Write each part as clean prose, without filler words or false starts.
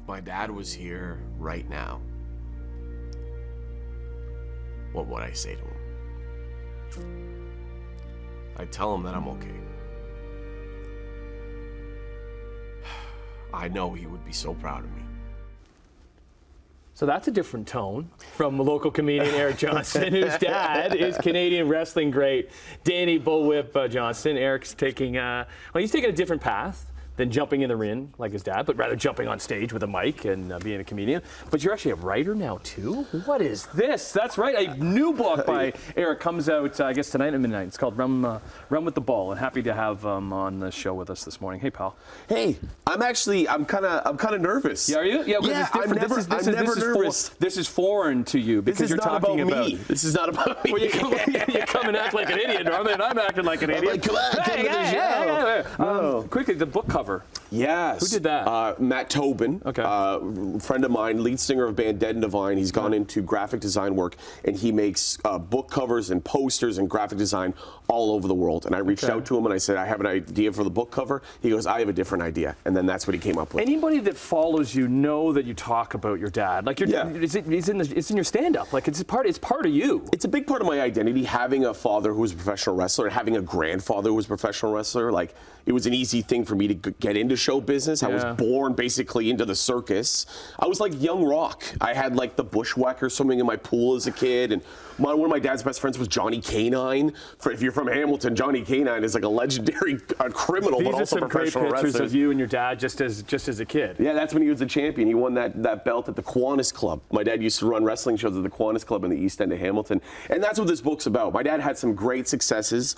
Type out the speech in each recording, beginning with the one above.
my dad was here right now, what would I say to him? I'd tell him that I'm okay. I know he would be so proud of me. So that's a different tone from local comedian Eric Johnston, whose dad is Canadian wrestling great Danny Bullwhip Johnson. Eric's taking, he's taking a different path than jumping in the ring like his dad, but rather jumping on stage with a mic and being a comedian. But you're actually a writer now too? What is this? That's right, a new book by Eric comes out, I guess tonight at midnight. It's called Run with the Ball, and happy to have on the show with us this morning. Hey, pal. Hey, I'm kind of nervous. Yeah, are you? Yeah, I'm never nervous. This is foreign to you because you're talking about me. This is not about me. Well, you come and act like an idiot normally, and I'm acting like an idiot. Like, come on, come to the show. No. Quickly, the book cover. Yes. Who did that? Matt Tobin, friend of mine, lead singer of band Dead and Divine. He's gone into graphic design work, and he makes book covers and posters and graphic design all over the world. And I reached out to him and I said, I have an idea for the book cover. He goes, I have a different idea. And then that's what he came up with. Anybody that follows you know that you talk about your dad. Like it's in your stand-up. Like it's part of you. It's a big part of my identity, having a father who was a professional wrestler, having a grandfather who was a professional wrestler. Like, it was an easy thing for me to get into show business. I was born basically into the circus. I was like young Rock. I had like the bushwhacker swimming in my pool as a kid, and one of my dad's best friends was Johnny Canine. If you're from Hamilton, Johnny Canine is like a legendary criminal, but also professional wrestler. These are some great pictures of you and your dad just as a kid. Yeah, that's when he was a champion. He won that belt at the Kiwanis Club. My dad used to run wrestling shows at the Kiwanis Club in the East End of Hamilton, and that's what this book's about. My dad had some great successes,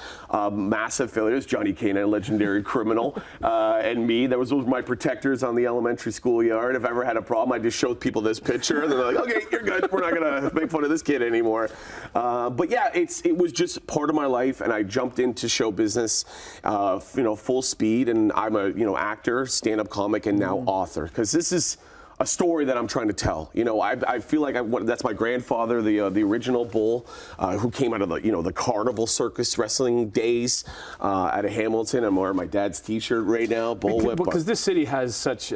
massive failures. Johnny Canine, legendary criminal, and me. That was my protectors on the elementary school yard. If I ever had a problem, I'd just show people this picture, and they're like, okay, you're good. We're not going to make fun of this kid anymore. But yeah, it was just part of my life, and I jumped into show business, full speed, and I'm a actor, stand-up comic, and now author, because this is a story that I'm trying to tell. I feel like that's my grandfather, the original Bull, who came out of the carnival circus wrestling days out of Hamilton. I'm wearing my dad's T-shirt right now, Bullwhip. Because this city has such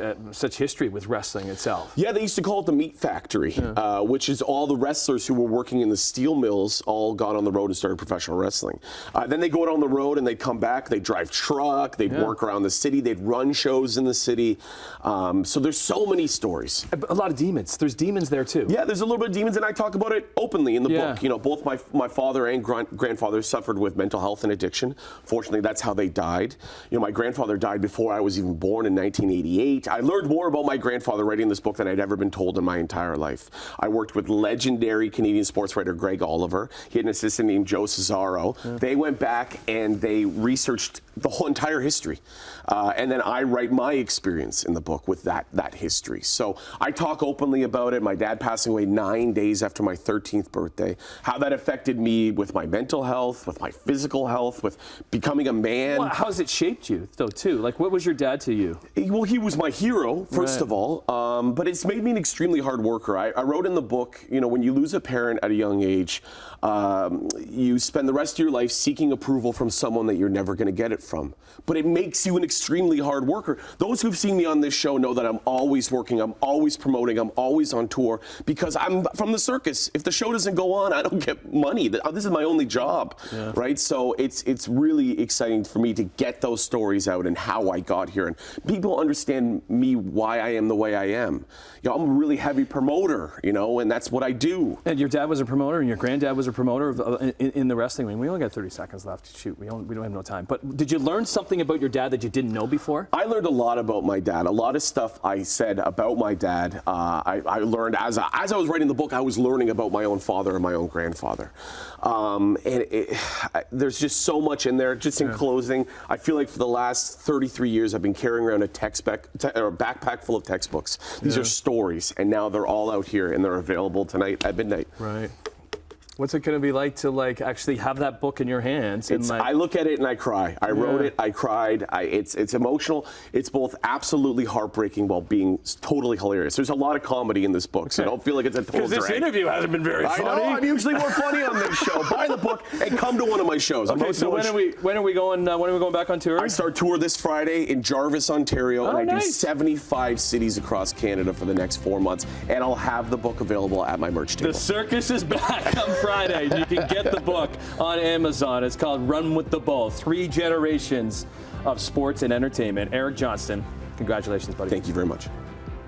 history with wrestling itself. Yeah, they used to call it the Meat Factory, which is all the wrestlers who were working in the steel mills all got on the road and started professional wrestling. Then they go out on the road and they'd come back. They'd drive truck. They'd work around the city. They'd run shows in the city. So there's so many stories. A lot of demons. There's demons there too. Yeah, there's a little bit of demons, and I talk about it openly in the book. Both my father and grandfather suffered with mental health and addiction. Fortunately, that's how they died. My grandfather died before I was even born in 1988. I learned more about my grandfather writing this book than I'd ever been told in my entire life. I worked with legendary Canadian sports writer Greg Oliver. He had an assistant named Joe Cesaro. They went back and they researched the whole entire history. And then I write my experience in the book with that history. So I talk openly about it. My dad passing away 9 days after my 13th birthday, how that affected me with my mental health, with my physical health, with becoming a man. Well, how has it shaped you, though, too? Like, what was your dad to you? Well, he was my hero, first of all, but it's made me an extremely hard worker. I wrote in the book, when you lose a parent at a young age, you spend the rest of your life seeking approval from someone that you're never going to get it from. But it makes you an extremely hard worker. Those who've seen me on this show know that I'm always working, I'm always promoting, I'm always on tour, because I'm from the circus. If the show doesn't go on, I don't get money. This is my only job, right? So it's really exciting for me to get those stories out and how I got here. And people understand me, why I am the way I am. I'm a really heavy promoter, and that's what I do. And your dad was a promoter, and your granddad was a promoter in the wrestling ring. We only got 30 seconds left. Shoot, we don't have no time. But did you learn something about your dad that you didn't know before? I learned a lot about my dad. A lot of stuff I said about my dad, I learned as I was writing the book. I was learning about my own father and my own grandfather. There's just so much in there. Just in closing, I feel like for the last 33 years, I've been carrying around a backpack full of textbooks. These are stories, and now they're all out here, and they're available tonight at midnight. Right. What's it going to be like to actually have that book in your hands? And I look at it and I cry. I wrote it, I cried. It's emotional. It's both absolutely heartbreaking while being totally hilarious. There's a lot of comedy in this book, so don't feel like it's a total drag. Because this interview hasn't been very funny. I know, I'm usually more funny on this show. Buy the book and come to one of my shows. Okay, so when are we going back on tour? I start tour this Friday in Jarvis, Ontario, and I do 75 cities across Canada for the next 4 months, and I'll have the book available at my merch table. The circus is back on Friday. You can get the book on Amazon. It's called Run with the Bull, 3 generations of sports and entertainment. Eric Johnston, congratulations, buddy. Thank you very much.